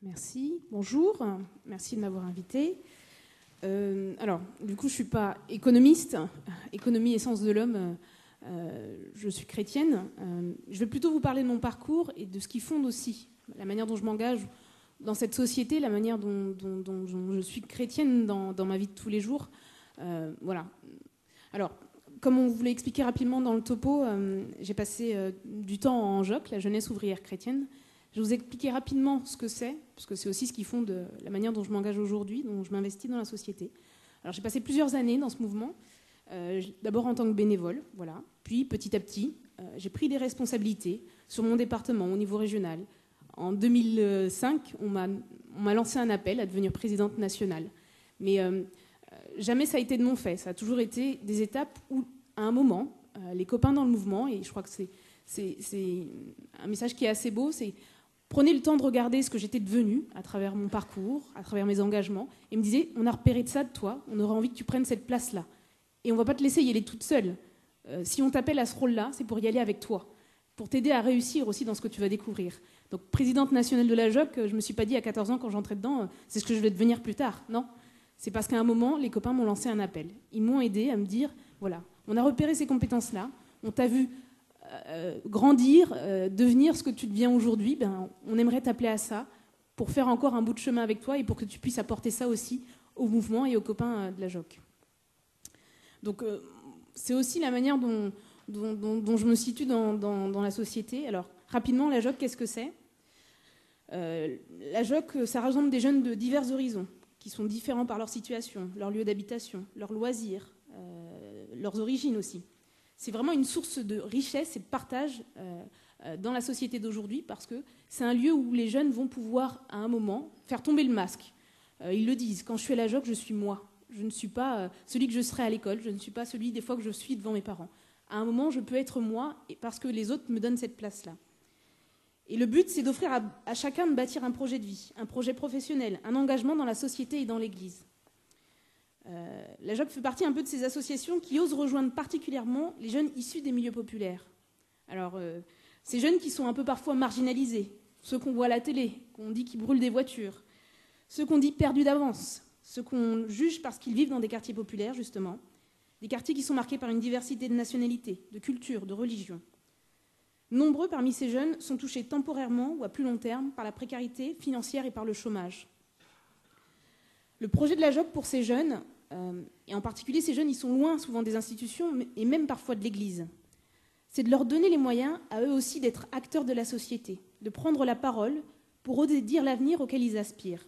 Merci. Bonjour. Merci de m'avoir invitée. Alors, du coup, je ne suis pas économiste. Économie et sens de l'homme, je suis chrétienne. Je vais plutôt vous parler de mon parcours et de ce qui fonde aussi la manière dont je m'engage dans cette société, la manière dont je suis chrétienne dans ma vie de tous les jours. Voilà. Alors, comme on vous l'a expliqué rapidement dans le topo, j'ai passé du temps en JOC, la jeunesse ouvrière chrétienne. Je vais vous expliquer rapidement ce que c'est, parce que c'est aussi ce qui fonde la manière dont je m'engage aujourd'hui, dont je m'investis dans la société. Alors j'ai passé plusieurs années dans ce mouvement, d'abord en tant que bénévole, voilà. Puis petit à petit, j'ai pris des responsabilités sur mon département au niveau régional. En 2005, on m'a lancé un appel à devenir présidente nationale. Mais jamais ça a été de mon fait, ça a toujours été des étapes où, à un moment, les copains dans le mouvement, et je crois que c'est un message qui est assez beau, c'est prenez le temps de regarder ce que j'étais devenue à travers mon parcours, à travers mes engagements, et me disait, on a repéré de ça de toi, on aurait envie que tu prennes cette place-là. Et on ne va pas te laisser y aller toute seule. Si on t'appelle à ce rôle-là, c'est pour y aller avec toi, pour t'aider à réussir aussi dans ce que tu vas découvrir. Donc, présidente nationale de la JOC, je ne me suis pas dit à 14 ans quand j'entrais dedans, c'est ce que je vais devenir plus tard. Non, c'est parce qu'à un moment, les copains m'ont lancé un appel. Ils m'ont aidé à me dire, voilà, on a repéré ces compétences-là, on t'a vu grandir, devenir ce que tu deviens aujourd'hui, ben, on aimerait t'appeler à ça pour faire encore un bout de chemin avec toi et pour que tu puisses apporter ça aussi au mouvement et aux copains de la JOC. Donc c'est aussi la manière dont je me situe dans la société. Alors rapidement, la JOC, qu'est-ce que c'est ? La JOC, ça rassemble des jeunes de divers horizons qui sont différents par leur situation, leur lieu d'habitation, leurs loisirs, leurs origines aussi. C'est vraiment une source de richesse et de partage dans la société d'aujourd'hui parce que c'est un lieu où les jeunes vont pouvoir, à un moment, faire tomber le masque. Ils le disent, quand je suis à la JOC, je suis moi. Je ne suis pas celui que je serai à l'école, je ne suis pas celui des fois que je suis devant mes parents. À un moment, je peux être moi parce que les autres me donnent cette place-là. Et le but, c'est d'offrir à chacun de bâtir un projet de vie, un projet professionnel, un engagement dans la société et dans l'Église. La JOC fait partie un peu de ces associations qui osent rejoindre particulièrement les jeunes issus des milieux populaires. Alors, ces jeunes qui sont un peu parfois marginalisés, ceux qu'on voit à la télé, qu'on dit qu'ils brûlent des voitures, ceux qu'on dit perdus d'avance, ceux qu'on juge parce qu'ils vivent dans des quartiers populaires, justement, des quartiers qui sont marqués par une diversité de nationalités, de cultures, de religions. Nombreux parmi ces jeunes sont touchés temporairement ou à plus long terme par la précarité financière et par le chômage. Le projet de la JOC pour ces jeunes, et en particulier ces jeunes, ils sont loin souvent des institutions et même parfois de l'Église, c'est de leur donner les moyens à eux aussi d'être acteurs de la société, de prendre la parole pour oser dire l'avenir auquel ils aspirent.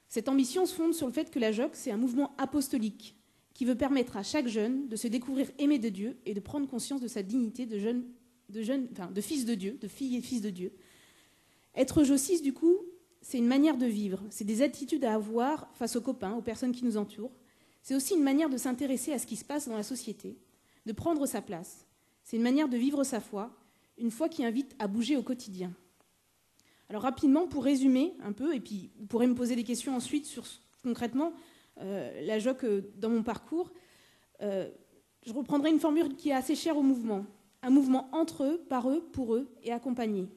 Cette ambition se fonde sur le fait que la JOC, c'est un mouvement apostolique qui veut permettre à chaque jeune de se découvrir aimé de Dieu et de prendre conscience de sa dignité de fils de Dieu, de fille et fils de Dieu. Être jocis, du coup, c'est une manière de vivre, c'est des attitudes à avoir face aux copains, aux personnes qui nous entourent. C'est aussi une manière de s'intéresser à ce qui se passe dans la société, de prendre sa place. C'est une manière de vivre sa foi, une foi qui invite à bouger au quotidien. Alors rapidement, pour résumer un peu, et puis vous pourrez me poser des questions ensuite sur concrètement la JOC dans mon parcours, je reprendrai une formule qui est assez chère au mouvement. Un mouvement entre eux, par eux, pour eux et accompagné.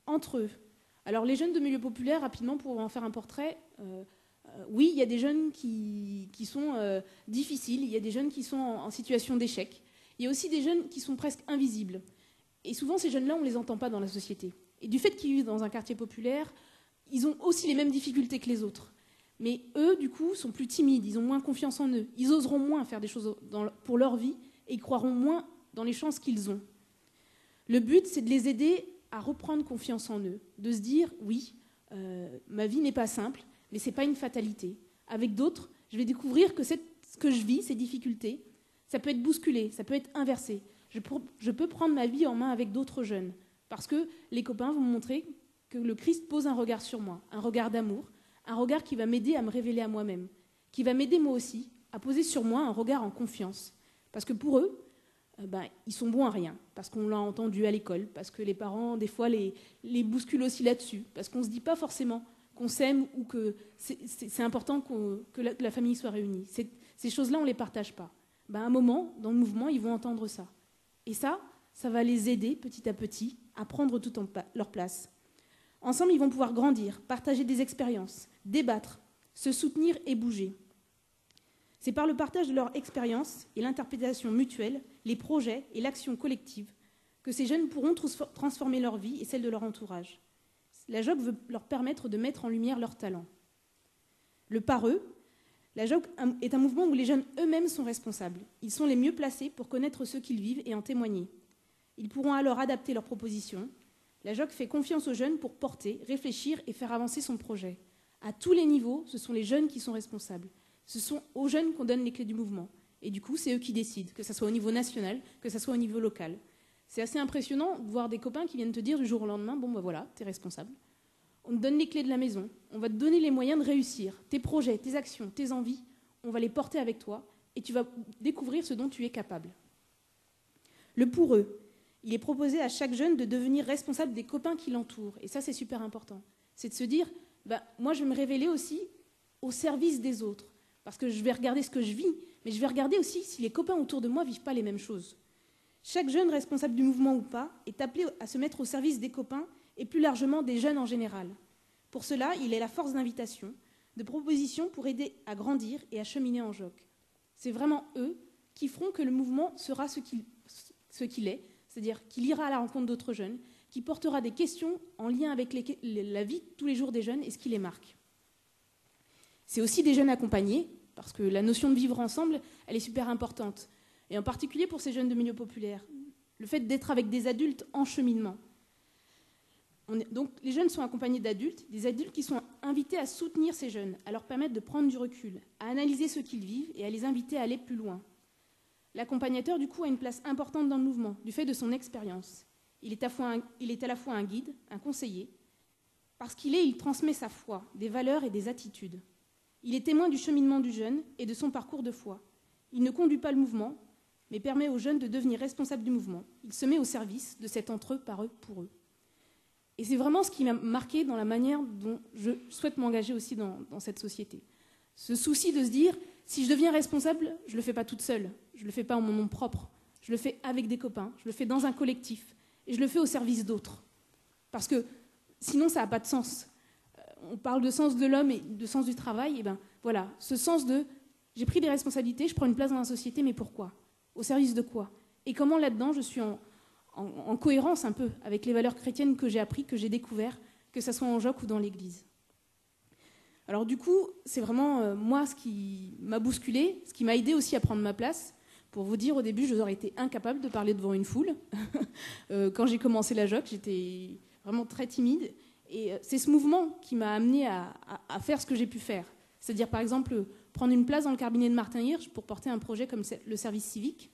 Entre eux. Alors les jeunes de milieu populaire, rapidement, pour en faire un portrait, oui, il y a des jeunes qui sont difficiles, il y a des jeunes qui sont en situation d'échec. Il y a aussi des jeunes qui sont presque invisibles. Et souvent, ces jeunes-là, on ne les entend pas dans la société. Et du fait qu'ils vivent dans un quartier populaire, ils ont aussi les mêmes difficultés que les autres. Mais eux, du coup, sont plus timides, ils ont moins confiance en eux. Ils oseront moins faire des choses pour leur vie et ils croiront moins dans les chances qu'ils ont. Le but, c'est de les aider à reprendre confiance en eux, de se dire, oui, ma vie n'est pas simple, mais ce n'est pas une fatalité. Avec d'autres, je vais découvrir que ce que je vis, ces difficultés, ça peut être bousculé, ça peut être inversé. Je peux prendre ma vie en main avec d'autres jeunes, parce que les copains vont me montrer que le Christ pose un regard sur moi, un regard d'amour, un regard qui va m'aider à me révéler à moi-même, qui va m'aider moi aussi à poser sur moi un regard en confiance. Parce que pour eux, ils sont bons à rien, parce qu'on l'a entendu à l'école, parce que les parents, des fois, les bousculent aussi là-dessus, parce qu'on ne se dit pas forcément qu'on s'aime ou que c'est important que la famille soit réunie. Ces choses-là, on ne les partage pas. À un moment, dans le mouvement, ils vont entendre ça. Et ça va les aider petit à petit à prendre tout leur place. Ensemble, ils vont pouvoir grandir, partager des expériences, débattre, se soutenir et bouger. C'est par le partage de leur expérience et l'interprétation mutuelle, les projets et l'action collective que ces jeunes pourront transformer leur vie et celle de leur entourage. La JOC veut leur permettre de mettre en lumière leurs talents. Le par eux, la JOC est un mouvement où les jeunes eux-mêmes sont responsables. Ils sont les mieux placés pour connaître ce qu'ils vivent et en témoigner. Ils pourront alors adapter leurs propositions. La JOC fait confiance aux jeunes pour porter, réfléchir et faire avancer son projet. À tous les niveaux, ce sont les jeunes qui sont responsables. Ce sont aux jeunes qu'on donne les clés du mouvement. Et du coup, c'est eux qui décident, que ce soit au niveau national, que ce soit au niveau local. C'est assez impressionnant de voir des copains qui viennent te dire du jour au lendemain, bon ben voilà, t'es responsable. On te donne les clés de la maison, on va te donner les moyens de réussir. Tes projets, tes actions, tes envies, on va les porter avec toi et tu vas découvrir ce dont tu es capable. Le pour eux. Il est proposé à chaque jeune de devenir responsable des copains qui l'entourent. Et ça, c'est super important. C'est de se dire, moi, je vais me révéler aussi au service des autres. Parce que je vais regarder ce que je vis, mais je vais regarder aussi si les copains autour de moi ne vivent pas les mêmes choses. Chaque jeune responsable du mouvement ou pas est appelé à se mettre au service des copains et plus largement des jeunes en général. Pour cela, il est la force d'invitation, de proposition pour aider à grandir et à cheminer en JOC. C'est vraiment eux qui feront que le mouvement sera ce qu'il est, c'est-à-dire qu'il ira à la rencontre d'autres jeunes, qui portera des questions en lien avec la vie de tous les jours des jeunes et ce qui les marque. C'est aussi des jeunes accompagnés, parce que la notion de vivre ensemble, elle est super importante. Et en particulier pour ces jeunes de milieu populaire. Le fait d'être avec des adultes en cheminement. Donc les jeunes sont accompagnés d'adultes, des adultes qui sont invités à soutenir ces jeunes, à leur permettre de prendre du recul, à analyser ce qu'ils vivent et à les inviter à aller plus loin. L'accompagnateur, du coup, a une place importante dans le mouvement, du fait de son expérience. Il est à la fois un guide, un conseiller, parce il transmet sa foi, des valeurs et des attitudes. Il est témoin du cheminement du jeune et de son parcours de foi. Il ne conduit pas le mouvement, mais permet aux jeunes de devenir responsables du mouvement. Il se met au service de cet entre eux, par eux, pour eux. Et c'est vraiment ce qui m'a marqué dans la manière dont je souhaite m'engager aussi dans cette société. Ce souci de se dire, si je deviens responsable, je ne le fais pas toute seule, je ne le fais pas en mon nom propre, je le fais avec des copains, je le fais dans un collectif, et je le fais au service d'autres. Parce que sinon, ça n'a pas de sens. On parle de sens de l'homme et de sens du travail, et bien voilà, ce sens de, j'ai pris des responsabilités, je prends une place dans la société, mais pourquoi ? Au service de quoi ? Et comment là-dedans, je suis en cohérence un peu avec les valeurs chrétiennes que j'ai apprises, que j'ai découvertes, que ce soit en JOC ou dans l'Église. Alors du coup, c'est vraiment moi ce qui m'a bousculé, ce qui m'a aidé aussi à prendre ma place. Pour vous dire, au début, j'aurais été incapable de parler devant une foule. Quand j'ai commencé la JOC, j'étais vraiment très timide. Et c'est ce mouvement qui m'a amené à faire ce que j'ai pu faire. C'est-à-dire, par exemple, prendre une place dans le cabinet de Martin Hirsch pour porter un projet comme le service civique.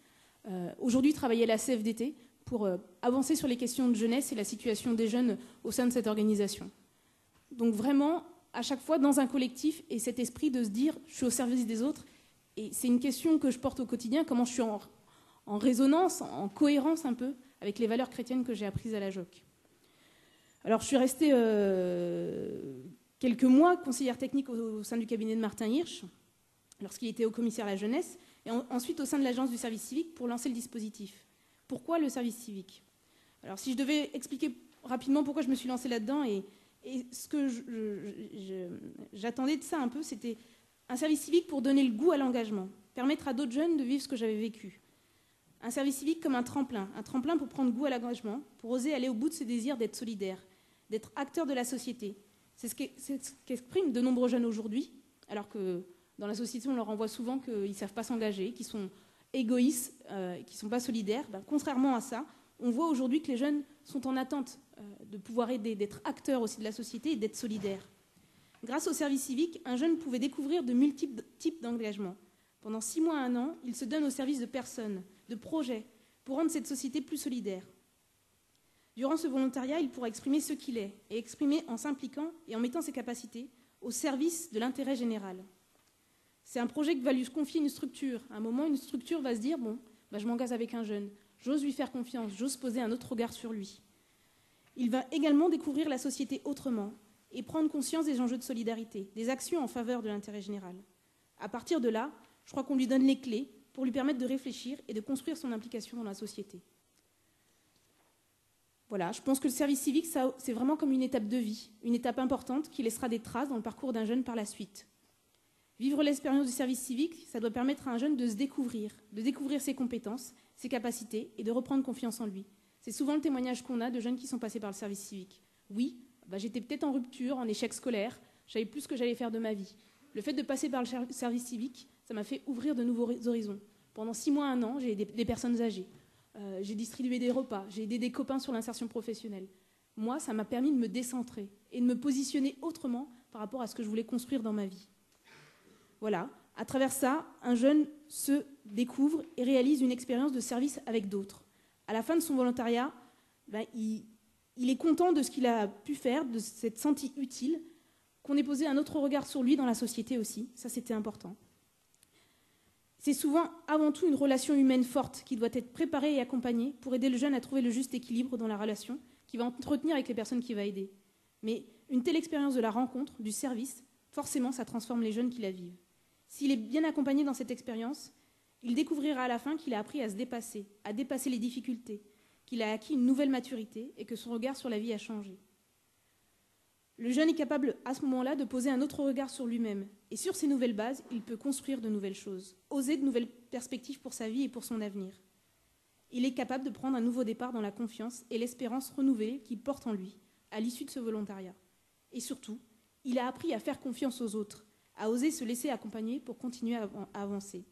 Aujourd'hui, travailler à la CFDT pour avancer sur les questions de jeunesse et la situation des jeunes au sein de cette organisation. Donc vraiment, à chaque fois, dans un collectif, et cet esprit de se dire, je suis au service des autres. Et c'est une question que je porte au quotidien, comment je suis en résonance, en cohérence un peu avec les valeurs chrétiennes que j'ai apprises à la JOC. Alors, je suis restée quelques mois conseillère technique au sein du cabinet de Martin Hirsch, lorsqu'il était au commissaire à la jeunesse, et ensuite au sein de l'agence du service civique pour lancer le dispositif. Pourquoi le service civique ? Alors, si je devais expliquer rapidement pourquoi je me suis lancée là-dedans, et ce que j'attendais de ça un peu, c'était un service civique pour donner le goût à l'engagement, permettre à d'autres jeunes de vivre ce que j'avais vécu. Un service civique comme un tremplin pour prendre goût à l'engagement, pour oser aller au bout de ce désir d'être solidaire, d'être acteur de la société. C'est ce qu'expriment de nombreux jeunes aujourd'hui, alors que dans la société, on leur envoie souvent qu'ils ne savent pas s'engager, qu'ils sont égoïstes, qu'ils ne sont pas solidaires. Contrairement à ça, on voit aujourd'hui que les jeunes sont en attente de pouvoir aider, d'être acteurs aussi de la société et d'être solidaires. Grâce au service civique, un jeune pouvait découvrir de multiples types d'engagement. Pendant 6 mois à 1 an, il se donne au service de personnes, de projets, pour rendre cette société plus solidaire. Durant ce volontariat, il pourra exprimer ce qu'il est, et exprimer en s'impliquant et en mettant ses capacités au service de l'intérêt général. C'est un projet qui va lui confier une structure. À un moment, une structure va se dire, je m'engage avec un jeune, j'ose lui faire confiance, j'ose poser un autre regard sur lui. Il va également découvrir la société autrement et prendre conscience des enjeux de solidarité, des actions en faveur de l'intérêt général. À partir de là, je crois qu'on lui donne les clés pour lui permettre de réfléchir et de construire son implication dans la société. Voilà, je pense que le service civique, c'est vraiment comme une étape de vie, une étape importante qui laissera des traces dans le parcours d'un jeune par la suite. Vivre l'expérience du service civique, ça doit permettre à un jeune de se découvrir ses compétences, ses capacités et de reprendre confiance en lui. C'est souvent le témoignage qu'on a de jeunes qui sont passés par le service civique. Oui, j'étais peut-être en rupture, en échec scolaire, je savais plus ce que j'allais faire de ma vie. Le fait de passer par le service civique, ça m'a fait ouvrir de nouveaux horizons. Pendant 6 mois, 1 an, j'ai aidé des personnes âgées. J'ai distribué des repas, j'ai aidé des copains sur l'insertion professionnelle. Moi, ça m'a permis de me décentrer et de me positionner autrement par rapport à ce que je voulais construire dans ma vie. Voilà, à travers ça, un jeune se découvre et réalise une expérience de service avec d'autres. À la fin de son volontariat, il est content de ce qu'il a pu faire, de s'être senti utile, qu'on ait posé un autre regard sur lui dans la société aussi. Ça, c'était important. C'est souvent avant tout une relation humaine forte qui doit être préparée et accompagnée pour aider le jeune à trouver le juste équilibre dans la relation qu'il va entretenir avec les personnes qu'il va aider. Mais une telle expérience de la rencontre, du service, forcément, ça transforme les jeunes qui la vivent. S'il est bien accompagné dans cette expérience, il découvrira à la fin qu'il a appris à se dépasser, à dépasser les difficultés, qu'il a acquis une nouvelle maturité et que son regard sur la vie a changé. Le jeune est capable, à ce moment-là, de poser un autre regard sur lui-même. Et sur ces nouvelles bases, il peut construire de nouvelles choses, oser de nouvelles perspectives pour sa vie et pour son avenir. Il est capable de prendre un nouveau départ dans la confiance et l'espérance renouvelée qu'il porte en lui, à l'issue de ce volontariat. Et surtout, il a appris à faire confiance aux autres, à oser se laisser accompagner pour continuer à avancer.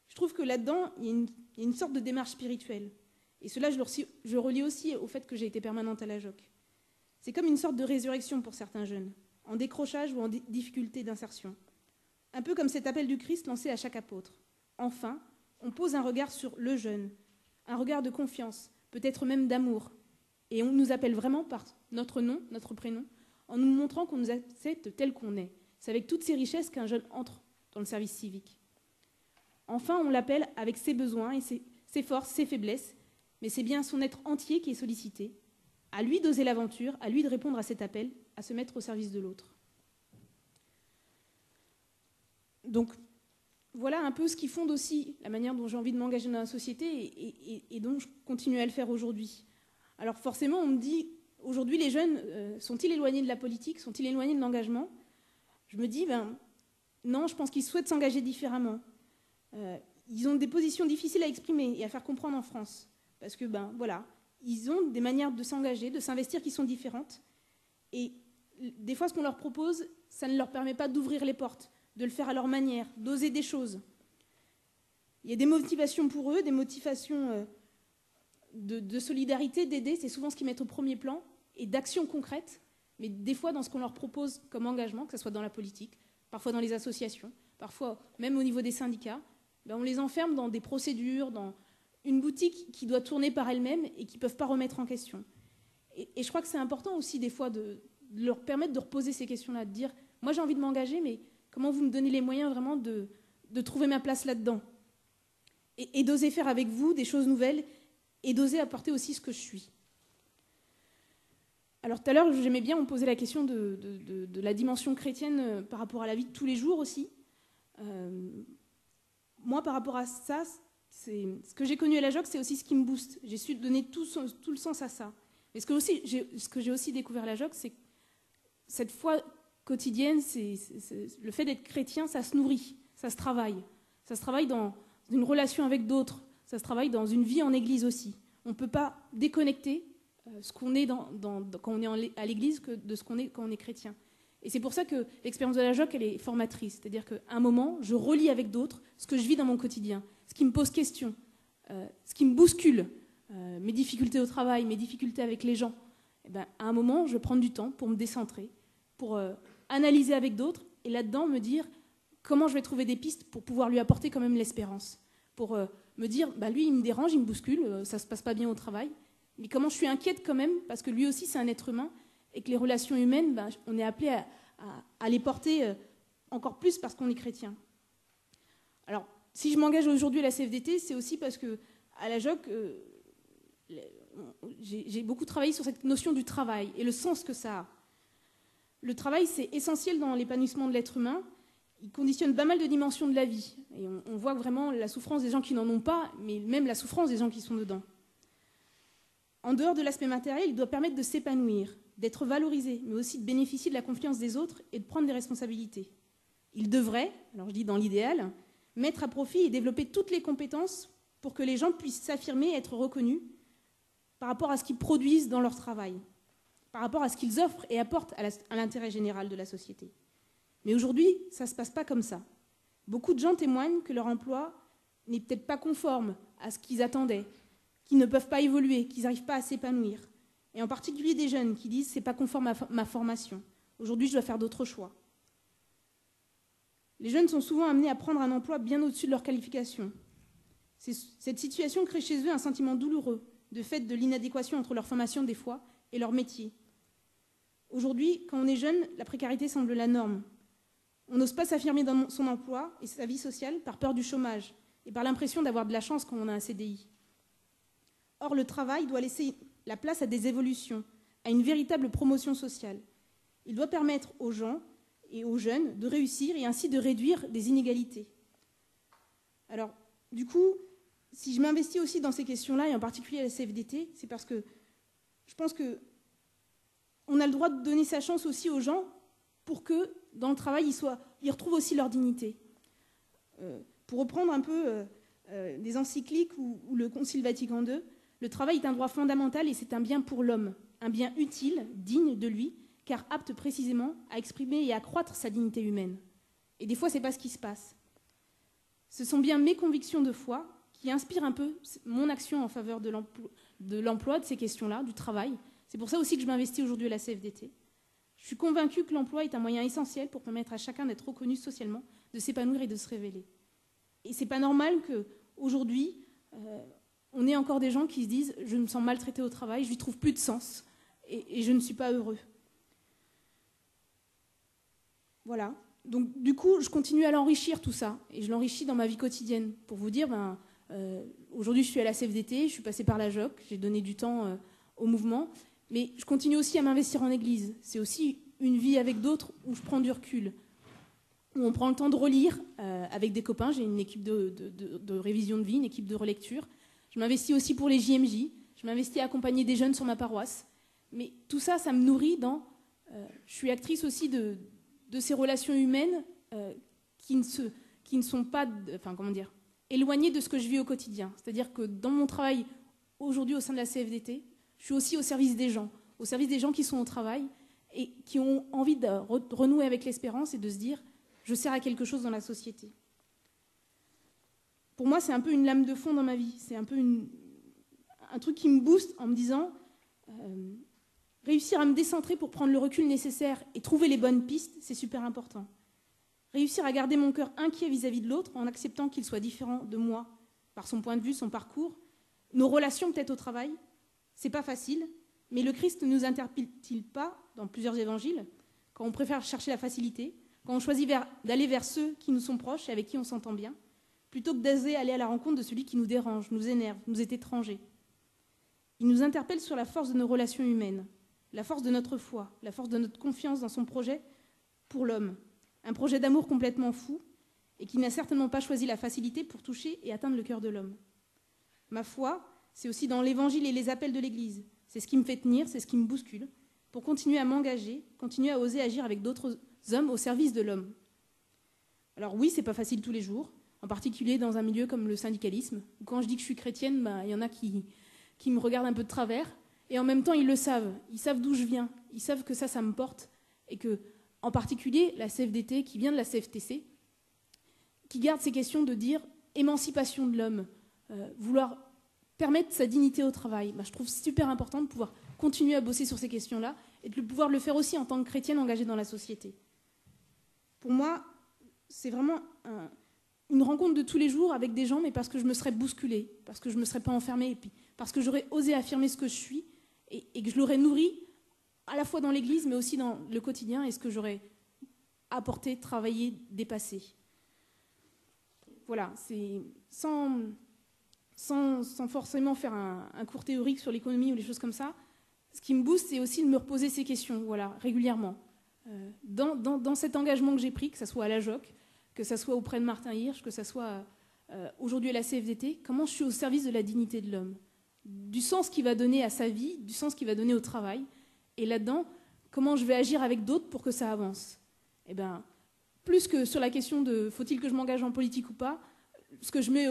Je trouve que là-dedans, il y a une sorte de démarche spirituelle. Et cela, je relie aussi au fait que j'ai été permanente à la JOC. C'est comme une sorte de résurrection pour certains jeunes, en décrochage ou en difficulté d'insertion. Un peu comme cet appel du Christ lancé à chaque apôtre. Enfin, on pose un regard sur le jeune, un regard de confiance, peut-être même d'amour. Et on nous appelle vraiment par notre nom, notre prénom, en nous montrant qu'on nous accepte tel qu'on est. C'est avec toutes ces richesses qu'un jeune entre dans le service civique. Enfin, on l'appelle avec ses besoins et ses forces, ses faiblesses, mais c'est bien son être entier qui est sollicité. À lui d'oser l'aventure, à lui de répondre à cet appel, à se mettre au service de l'autre. Donc, voilà un peu ce qui fonde aussi la manière dont j'ai envie de m'engager dans la société et dont je continue à le faire aujourd'hui. Alors forcément, on me dit, aujourd'hui les jeunes, sont-ils éloignés de la politique, sont-ils éloignés de l'engagement? Je me dis, non, je pense qu'ils souhaitent s'engager différemment. Ils ont des positions difficiles à exprimer et à faire comprendre en France. Parce que, voilà, ils ont des manières de s'engager, de s'investir qui sont différentes. Et des fois, ce qu'on leur propose, ça ne leur permet pas d'ouvrir les portes, de le faire à leur manière, d'oser des choses. Il y a des motivations pour eux, des motivations de solidarité, d'aider, c'est souvent ce qu'ils mettent au premier plan, et d'actions concrètes, mais des fois dans ce qu'on leur propose comme engagement, que ce soit dans la politique, parfois dans les associations, parfois même au niveau des syndicats, on les enferme dans des procédures, dans une boutique qui doit tourner par elle-même et qui ne peuvent pas remettre en question. Et je crois que c'est important aussi des fois de leur permettre de reposer ces questions-là, de dire « moi j'ai envie de m'engager, mais comment vous me donnez les moyens vraiment de trouver ma place là-dedans ?» et d'oser faire avec vous des choses nouvelles et d'oser apporter aussi ce que je suis. Alors tout à l'heure, j'aimais bien, on me posait la question de la dimension chrétienne par rapport à la vie de tous les jours aussi. Moi, par rapport à ça, ce que j'ai connu à la JOC, c'est aussi ce qui me booste. J'ai su donner tout le sens à ça. Mais ce que j'ai aussi découvert à la JOC, c'est que cette foi quotidienne, le fait d'être chrétien, ça se nourrit, ça se travaille. Ça se travaille dans une relation avec d'autres, ça se travaille dans une vie en église aussi. On ne peut pas déconnecter ce qu'on est quand on est à l'église de ce qu'on est quand on est chrétien. Et c'est pour ça que l'expérience de la JOC, elle est formatrice. C'est-à-dire qu'à un moment, je relie avec d'autres ce que je vis dans mon quotidien, ce qui me pose question, ce qui me bouscule, mes difficultés au travail, mes difficultés avec les gens. À un moment, je prends du temps pour me décentrer, pour analyser avec d'autres, et là-dedans me dire comment je vais trouver des pistes pour pouvoir lui apporter quand même l'espérance. Pour me dire, lui, il me dérange, il me bouscule, ça ne se passe pas bien au travail, mais comment je suis inquiète quand même, parce que lui aussi, c'est un être humain, et que les relations humaines, on est appelé à les porter encore plus parce qu'on est chrétien. Alors, si je m'engage aujourd'hui à la CFDT, c'est aussi parce qu'à la JOC, j'ai beaucoup travaillé sur cette notion du travail et le sens que ça a. Le travail, c'est essentiel dans l'épanouissement de l'être humain. Il conditionne pas mal de dimensions de la vie. Et on voit vraiment la souffrance des gens qui n'en ont pas, mais même la souffrance des gens qui sont dedans. En dehors de l'aspect matériel, il doit permettre de s'épanouir, d'être valorisé, mais aussi de bénéficier de la confiance des autres et de prendre des responsabilités. Il devrait, alors je dis dans l'idéal, mettre à profit et développer toutes les compétences pour que les gens puissent s'affirmer et être reconnus par rapport à ce qu'ils produisent dans leur travail, par rapport à ce qu'ils offrent et apportent à l'intérêt général de la société. Mais aujourd'hui, ça ne se passe pas comme ça. Beaucoup de gens témoignent que leur emploi n'est peut-être pas conforme à ce qu'ils attendaient, qu'ils ne peuvent pas évoluer, qu'ils n'arrivent pas à s'épanouir. Et en particulier des jeunes qui disent « c'est pas conforme à ma formation. Aujourd'hui, je dois faire d'autres choix ». Les jeunes sont souvent amenés à prendre un emploi bien au-dessus de leur qualification. Cette situation crée chez eux un sentiment douloureux, de fait de l'inadéquation entre leur formation des fois et leur métier. Aujourd'hui, quand on est jeune, la précarité semble la norme. On n'ose pas s'affirmer dans son emploi et sa vie sociale par peur du chômage et par l'impression d'avoir de la chance quand on a un CDI. Or, le travail doit laisser la place à des évolutions, à une véritable promotion sociale. Il doit permettre aux gens et aux jeunes de réussir et ainsi de réduire des inégalités. Alors, du coup, si je m'investis aussi dans ces questions-là, et en particulier à la CFDT, c'est parce que je pense qu'on a le droit de donner sa chance aussi aux gens pour que, dans le travail, ils retrouvent aussi leur dignité. Pour reprendre un peu des encycliques ou le Concile Vatican II, le travail est un droit fondamental et c'est un bien pour l'homme, un bien utile, digne de lui, car apte précisément à exprimer et à accroître sa dignité humaine. Et des fois, ce n'est pas ce qui se passe. Ce sont bien mes convictions de foi qui inspirent un peu mon action en faveur de l'emploi, de ces questions-là, du travail. C'est pour ça aussi que je m'investis aujourd'hui à la CFDT. Je suis convaincue que l'emploi est un moyen essentiel pour permettre à chacun d'être reconnu socialement, de s'épanouir et de se révéler. Et ce n'est pas normal qu'aujourd'hui, on ait encore des gens qui se disent « je me sens maltraité au travail, je lui trouve plus de sens et je ne suis pas heureux ». Voilà. Donc du coup, je continue à l'enrichir tout ça, et je l'enrichis dans ma vie quotidienne. Pour vous dire, aujourd'hui je suis à la CFDT, je suis passée par la JOC, j'ai donné du temps au mouvement, mais je continue aussi à m'investir en église. C'est aussi une vie avec d'autres où je prends du recul, où on prend le temps de relire avec des copains. J'ai une équipe de révision de vie, une équipe de relecture. Je m'investis aussi pour les JMJ, je m'investis à accompagner des jeunes sur ma paroisse. Mais tout ça, ça me nourrit dans... je suis actrice aussi de ces relations humaines qui ne sont pas, éloignées de ce que je vis au quotidien. C'est-à-dire que dans mon travail, aujourd'hui au sein de la CFDT, je suis aussi au service des gens qui sont au travail et qui ont envie de renouer avec l'espérance et de se dire « je sers à quelque chose dans la société ». Pour moi, c'est un peu une lame de fond dans ma vie. C'est un peu un truc qui me booste en me disant réussir à me décentrer pour prendre le recul nécessaire et trouver les bonnes pistes, c'est super important. Réussir à garder mon cœur inquiet vis-à-vis de l'autre en acceptant qu'il soit différent de moi par son point de vue, son parcours, nos relations peut-être au travail, c'est pas facile, mais le Christ ne nous interpelle-t-il pas dans plusieurs évangiles quand on préfère chercher la facilité, quand on choisit d'aller vers ceux qui nous sont proches et avec qui on s'entend bien, plutôt que d'oser aller à la rencontre de celui qui nous dérange, nous énerve, nous est étranger. Il nous interpelle sur la force de nos relations humaines, la force de notre foi, la force de notre confiance dans son projet pour l'homme. Un projet d'amour complètement fou et qui n'a certainement pas choisi la facilité pour toucher et atteindre le cœur de l'homme. Ma foi, c'est aussi dans l'Évangile et les appels de l'Église. C'est ce qui me fait tenir, c'est ce qui me bouscule, pour continuer à m'engager, continuer à oser agir avec d'autres hommes au service de l'homme. Alors oui, c'est pas facile tous les jours, en particulier dans un milieu comme le syndicalisme, où quand je dis que je suis chrétienne, y en a qui me regardent un peu de travers, et en même temps, ils le savent. Ils savent d'où je viens. Ils savent que ça me porte. Et que, en particulier, la CFDT, qui vient de la CFTC, qui garde ces questions de dire émancipation de l'homme, vouloir permettre sa dignité au travail. Je trouve super important de pouvoir continuer à bosser sur ces questions-là et de pouvoir le faire aussi en tant que chrétienne engagée dans la société. Pour moi, c'est vraiment une rencontre de tous les jours avec des gens, mais parce que je me serais bousculée, parce que je ne me serais pas enfermée, et puis parce que j'aurais osé affirmer ce que je suis et que je l'aurais nourri à la fois dans l'Église, mais aussi dans le quotidien, et ce que j'aurais apporté, travaillé, dépassé. Voilà, c'est sans forcément faire un cours théorique sur l'économie ou des choses comme ça. Ce qui me booste, c'est aussi de me reposer ces questions, voilà, régulièrement. Dans cet engagement que j'ai pris, que ce soit à la JOC, que ce soit auprès de Martin Hirsch, que ce soit aujourd'hui à la CFDT, comment je suis au service de la dignité de l'homme. du sens qu'il va donner à sa vie, du sens qu'il va donner au travail. Et là-dedans, comment je vais agir avec d'autres pour que ça avance. Eh bien, plus que sur la question de faut-il que je m'engage en politique ou pas, ce que je mets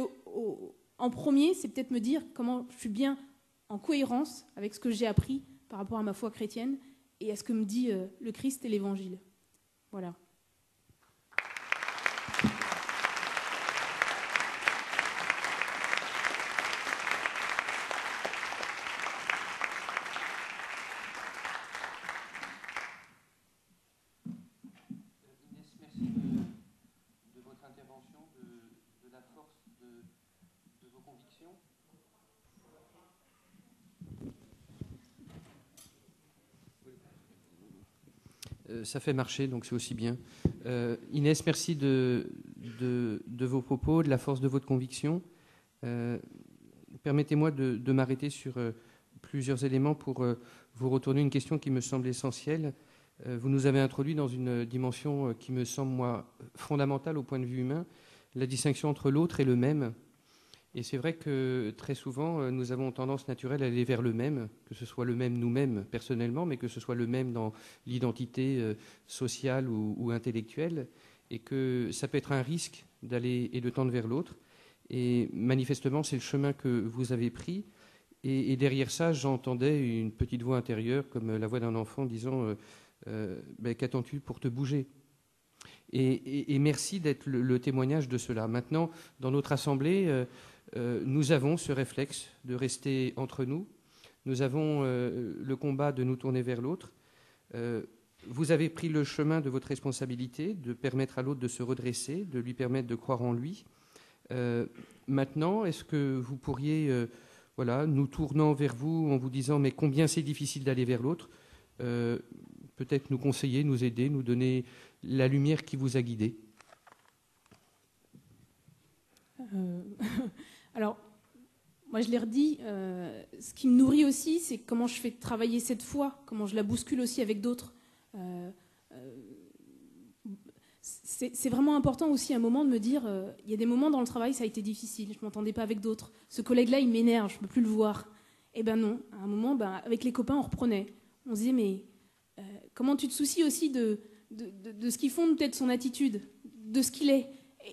en premier, c'est peut-être me dire comment je suis bien en cohérence avec ce que j'ai appris par rapport à ma foi chrétienne et à ce que me dit le Christ et l'Évangile. Voilà. Inès, merci de votre intervention, de la force de vos convictions. Ça fait marcher, donc c'est aussi bien. Inès, merci de vos propos, de la force de votre conviction. Permettez-moi de m'arrêter sur plusieurs éléments pour vous retourner une question qui me semble essentielle. Vous nous avez introduit dans une dimension qui me semble, moi, fondamentale au point de vue humain, la distinction entre l'autre et le même. Et c'est vrai que très souvent, nous avons tendance naturelle à aller vers le même, que ce soit le même nous-mêmes personnellement, mais que ce soit le même dans l'identité sociale ou intellectuelle, et que ça peut être un risque d'aller et de tendre vers l'autre. Et manifestement, c'est le chemin que vous avez pris. Et derrière ça, j'entendais une petite voix intérieure, comme la voix d'un enfant, disant qu'attends-tu pour te bouger ? Et merci d'être le témoignage de cela. Maintenant, dans notre assemblée, nous avons ce réflexe de rester entre nous. Nous avons le combat de nous tourner vers l'autre. Vous avez pris le chemin de votre responsabilité, de permettre à l'autre de se redresser, de lui permettre de croire en lui. Maintenant, est-ce que vous pourriez, nous tournant vers vous en vous disant mais combien c'est difficile d'aller vers l'autre, peut-être nous conseiller, nous aider, nous donner la lumière qui vous a guidé? Alors, moi je l'ai redit, ce qui me nourrit aussi, c'est comment je fais travailler cette foi, comment je la bouscule aussi avec d'autres. C'est vraiment important aussi à un moment de me dire, il y a des moments dans le travail, ça a été difficile, je ne m'entendais pas avec d'autres. Ce collègue-là, il m'énerve, je ne peux plus le voir. Eh ben non, à un moment, avec les copains, on reprenait. On se disait, mais comment tu te soucies aussi de ce qui fonde peut-être son attitude, de ce qu'il est.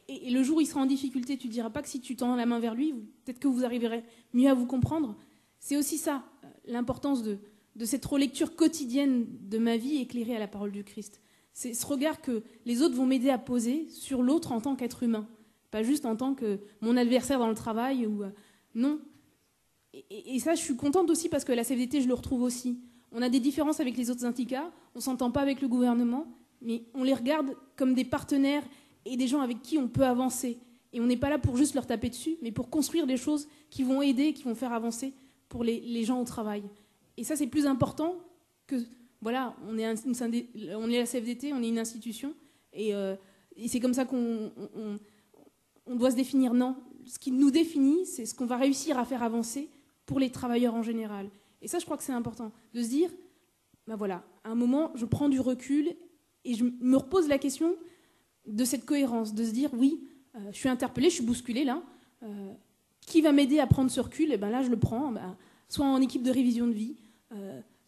Et le jour où il sera en difficulté, tu ne diras pas que si tu tends la main vers lui, peut-être que vous arriverez mieux à vous comprendre. C'est aussi ça, l'importance de cette relecture quotidienne de ma vie éclairée à la parole du Christ. C'est ce regard que les autres vont m'aider à poser sur l'autre en tant qu'être humain. Pas juste en tant que mon adversaire dans le travail. Non. Et ça, je suis contente aussi parce que la CFDT, je le retrouve aussi. On a des différences avec les autres syndicats, on ne s'entend pas avec le gouvernement, mais on les regarde comme des partenaires et des gens avec qui on peut avancer. Et on n'est pas là pour juste leur taper dessus, mais pour construire des choses qui vont aider, qui vont faire avancer pour les gens au travail. Et ça, c'est plus important que... Voilà, on est la CFDT, on est une institution, et c'est comme ça qu'on doit se définir. Non, ce qui nous définit, c'est ce qu'on va réussir à faire avancer pour les travailleurs en général. Et ça, je crois que c'est important, de se dire, à un moment, je prends du recul et je me repose la question de cette cohérence, de se dire, oui, je suis interpellée, je suis bousculée là, qui va m'aider à prendre ce recul? Et là, je le prends, soit en équipe de révision de vie,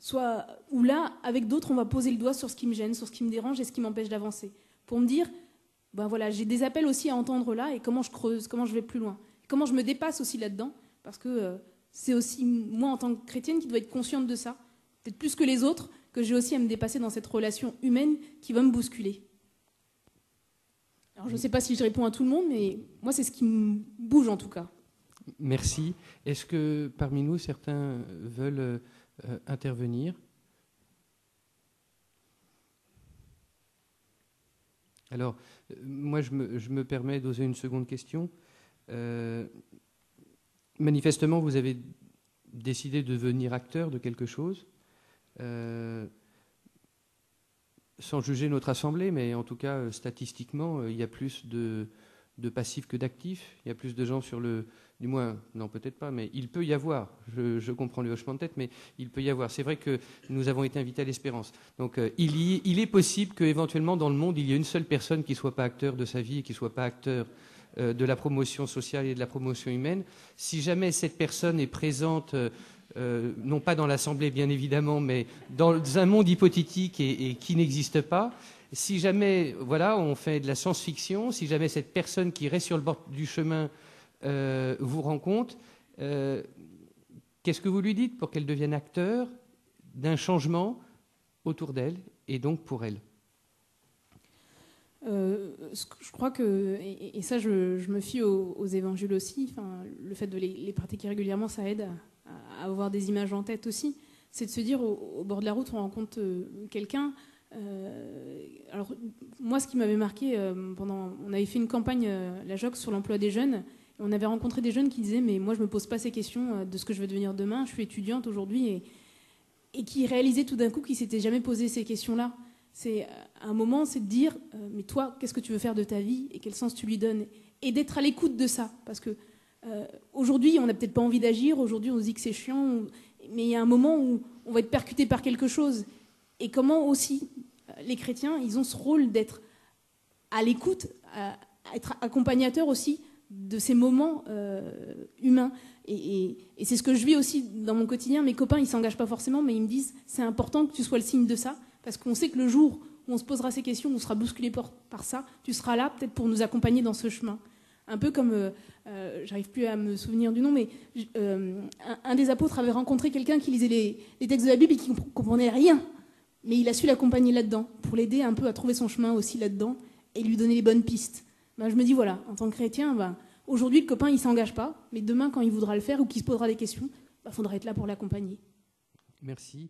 soit où là, avec d'autres, on va poser le doigt sur ce qui me gêne, sur ce qui me dérange et ce qui m'empêche d'avancer. Pour me dire, j'ai des appels aussi à entendre là, et comment je creuse, comment je vais plus loin. Comment je me dépasse aussi là-dedans, parce que c'est aussi moi, en tant que chrétienne, qui dois être consciente de ça, peut-être plus que les autres, que j'ai aussi à me dépasser dans cette relation humaine qui va me bousculer. Alors je ne sais pas si je réponds à tout le monde, mais moi, c'est ce qui me bouge en tout cas. Merci. Est-ce que parmi nous, certains veulent intervenir? Alors, moi, je me permets d'oser une seconde question. Manifestement, vous avez décidé de devenir acteur de quelque chose, sans juger notre assemblée, mais en tout cas, statistiquement, il y a plus de passifs que d'actifs. Il y a plus de gens sur le... Du moins, non, peut-être pas, mais il peut y avoir. Je comprends le hochement de tête, mais il peut y avoir. C'est vrai que nous avons été invités à l'Espérance. Donc, il est possible qu'éventuellement, dans le monde, il y ait une seule personne qui ne soit pas acteur de sa vie et qui ne soit pas acteur de la promotion sociale et de la promotion humaine. Si jamais cette personne est présente, non pas dans l'Assemblée bien évidemment, mais dans un monde hypothétique et qui n'existe pas, si jamais on fait de la science-fiction, si jamais cette personne qui reste sur le bord du chemin vous rencontre, qu'est-ce que vous lui dites pour qu'elle devienne acteur d'un changement autour d'elle et donc pour elle? Je crois que, et ça je me fie aux évangiles aussi, le fait de les pratiquer régulièrement, ça aide à avoir des images en tête aussi. C'est de se dire, au bord de la route, on rencontre quelqu'un. Alors moi, ce qui m'avait marqué, on avait fait une campagne, la JOC, sur l'emploi des jeunes, et on avait rencontré des jeunes qui disaient, mais moi je me pose pas ces questions de ce que je vais devenir demain, je suis étudiante aujourd'hui, et qui réalisaient tout d'un coup qu'ils s'étaient jamais posé ces questions-là. C'est un moment, c'est de dire, mais toi, qu'est-ce que tu veux faire de ta vie et quel sens tu lui donnes, et d'être à l'écoute de ça, parce que aujourd'hui, on n'a peut-être pas envie d'agir, aujourd'hui on se dit que c'est chiant, mais il y a un moment où on va être percuté par quelque chose. Et comment aussi les chrétiens, ils ont ce rôle d'être à l'écoute, à être accompagnateurs aussi de ces moments humains. Et c'est ce que je vis aussi dans mon quotidien. Mes copains, ils ne s'engagent pas forcément, mais ils me disent, c'est important que tu sois le signe de ça, parce qu'on sait que le jour où on se posera ces questions, où on sera bousculé par ça, tu seras là peut-être pour nous accompagner dans ce chemin. Un peu comme, j'arrive plus à me souvenir du nom, mais un des apôtres avait rencontré quelqu'un qui lisait les textes de la Bible et qui ne comprenait rien. Mais il a su l'accompagner là-dedans, pour l'aider un peu à trouver son chemin aussi là-dedans et lui donner les bonnes pistes. Je me dis, voilà, en tant que chrétien, aujourd'hui, le copain, il ne s'engage pas, mais demain, quand il voudra le faire ou qu'il se posera des questions, faudra être là pour l'accompagner. Merci.